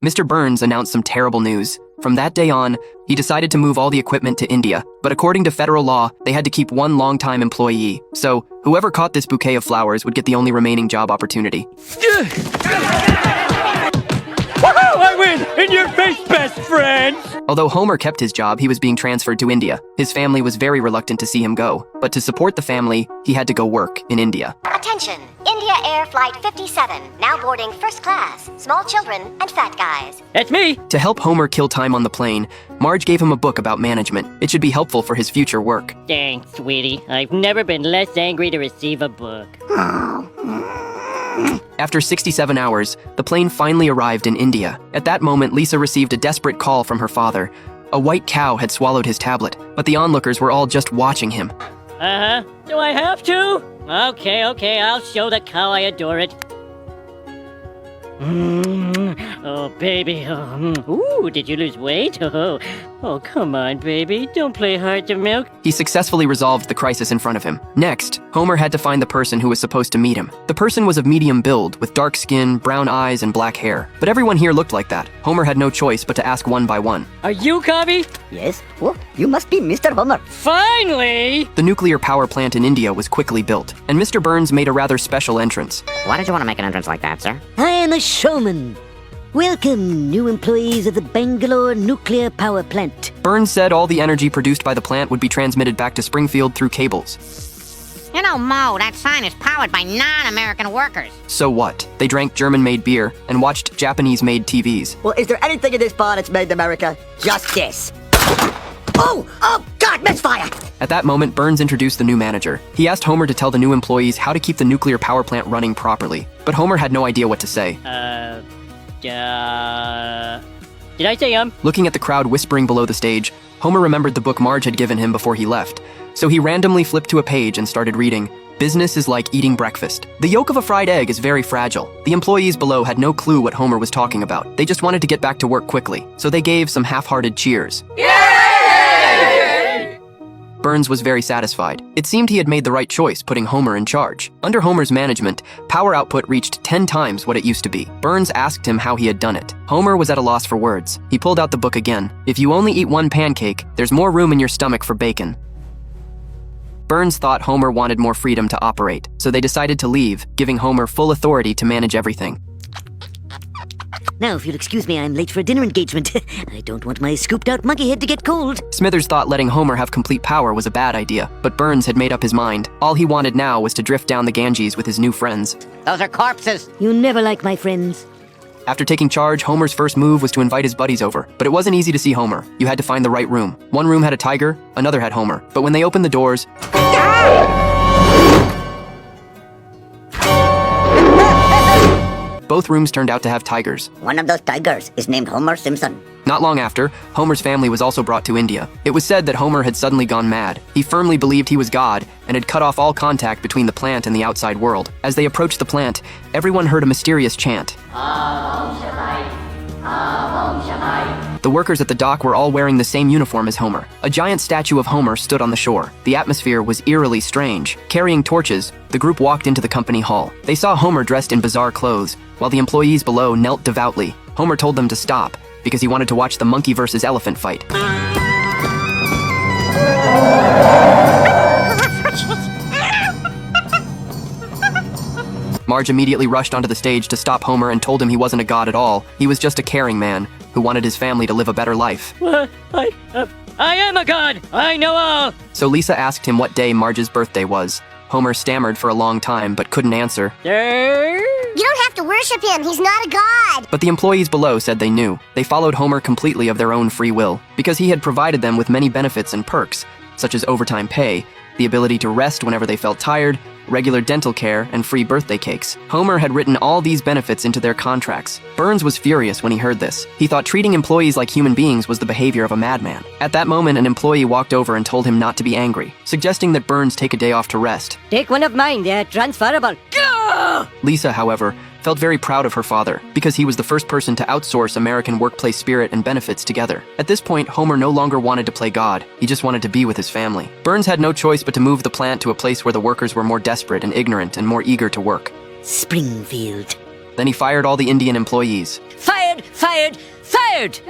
Mr. Burns announced some terrible news. From that day on, he decided to move all the equipment to India, but according to federal law, they had to keep one long-time employee. So, whoever caught this bouquet of flowers would get the only remaining job opportunity. Woohoo! I win! In your face, best friend! Although Homer kept his job, he was being transferred to India. His family was very reluctant to see him go, but to support the family, he had to go work in India. Attention! India Air Flight 57, now boarding first class, small children and fat guys. That's me! To help Homer kill time on the plane, Marge gave him a book about management. It should be helpful for his future work. Thanks, sweetie. I've never been less angry to receive a book. After 67 hours, the plane finally arrived in India. At that moment, Lisa received a desperate call from her father. A white cow had swallowed his tablet, but the onlookers were all just watching him. Do I have to? Okay, I'll show the cow I adore it. Oh, baby. Ooh, did you lose weight? Oh, come on, baby. Don't play hard to milk. He successfully resolved the crisis in front of him. Next, Homer had to find the person who was supposed to meet him. The person was of medium build, with dark skin, brown eyes, and black hair. But everyone here looked like that. Homer had no choice but to ask one by one. Are you Kavi? Yes? Oh, you must be Mr. Homer. Finally! The nuclear power plant in India was quickly built, and Mr. Burns made a rather special entrance. Why did you want to make an entrance like that, sir? I am a showman. Welcome, new employees of the Bangalore nuclear power plant. Burns said all the energy produced by the plant would be transmitted back to Springfield through cables. You know, Mo, that sign is powered by non-American workers. So what? They drank German-made beer and watched Japanese-made TVs. Well, is there anything in this bar that's made in America? Just this. Oh, God, misfire! At that moment, Burns introduced the new manager. He asked Homer to tell the new employees how to keep the nuclear power plant running properly. But Homer had no idea what to say. Did I say Looking at the crowd whispering below the stage, Homer remembered the book Marge had given him before he left. So he randomly flipped to a page and started reading. Business is like eating breakfast. The yolk of a fried egg is very fragile. The employees below had no clue what Homer was talking about. They just wanted to get back to work quickly, so they gave some half-hearted cheers. Burns was very satisfied. It seemed he had made the right choice putting Homer in charge. Under Homer's management, power output reached 10 times what it used to be. Burns asked him how he had done it. Homer was at a loss for words. He pulled out the book again. If you only eat one pancake, there's more room in your stomach for bacon. Burns thought Homer wanted more freedom to operate, so they decided to leave, giving Homer full authority to manage everything. Now, if you'll excuse me, I'm late for a dinner engagement. I don't want my scooped-out monkey head to get cold. Smithers thought letting Homer have complete power was a bad idea, but Burns had made up his mind. All he wanted now was to drift down the Ganges with his new friends. Those are corpses. You never like my friends. After taking charge, Homer's first move was to invite his buddies over. But it wasn't easy to see Homer. You had to find the right room. One room had a tiger, another had Homer. But when they opened the doors... Both rooms turned out to have tigers. One of those tigers is named Homer Simpson. Not long after, Homer's family was also brought to India. It was said that Homer had suddenly gone mad. He firmly believed he was God and had cut off all contact between the plant and the outside world. As they approached the plant, everyone heard a mysterious chant. The workers at the dock were all wearing the same uniform as Homer. A giant statue of Homer stood on the shore. The atmosphere was eerily strange. Carrying torches, the group walked into the company hall. They saw Homer dressed in bizarre clothes, while the employees below knelt devoutly. Homer told them to stop, because he wanted to watch the monkey versus elephant fight. Marge immediately rushed onto the stage to stop Homer and told him he wasn't a god at all. He was just a caring man who wanted his family to live a better life. I am a god! I know all! So Lisa asked him what day Marge's birthday was. Homer stammered for a long time but couldn't answer. You don't have to worship him. He's not a god. But the employees below said they knew. They followed Homer completely of their own free will, because he had provided them with many benefits and perks, such as overtime pay, the ability to rest whenever they felt tired, regular dental care, and free birthday cakes. Homer had written all these benefits into their contracts. Burns was furious when he heard this. He thought treating employees like human beings was the behavior of a madman. At that moment, an employee walked over and told him not to be angry, suggesting that Burns take a day off to rest. Take one of mine, they're transferable. Lisa, however, felt very proud of her father, because he was the first person to outsource American workplace spirit and benefits together. At this point, Homer no longer wanted to play God. He just wanted to be with his family. Burns had no choice but to move the plant to a place where the workers were more desperate and ignorant and more eager to work. Springfield. Then he fired all the Indian employees. Fire Fired! Fired! Fired!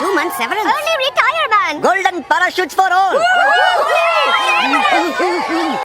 2 months severance. Early retirement. Golden parachutes for all!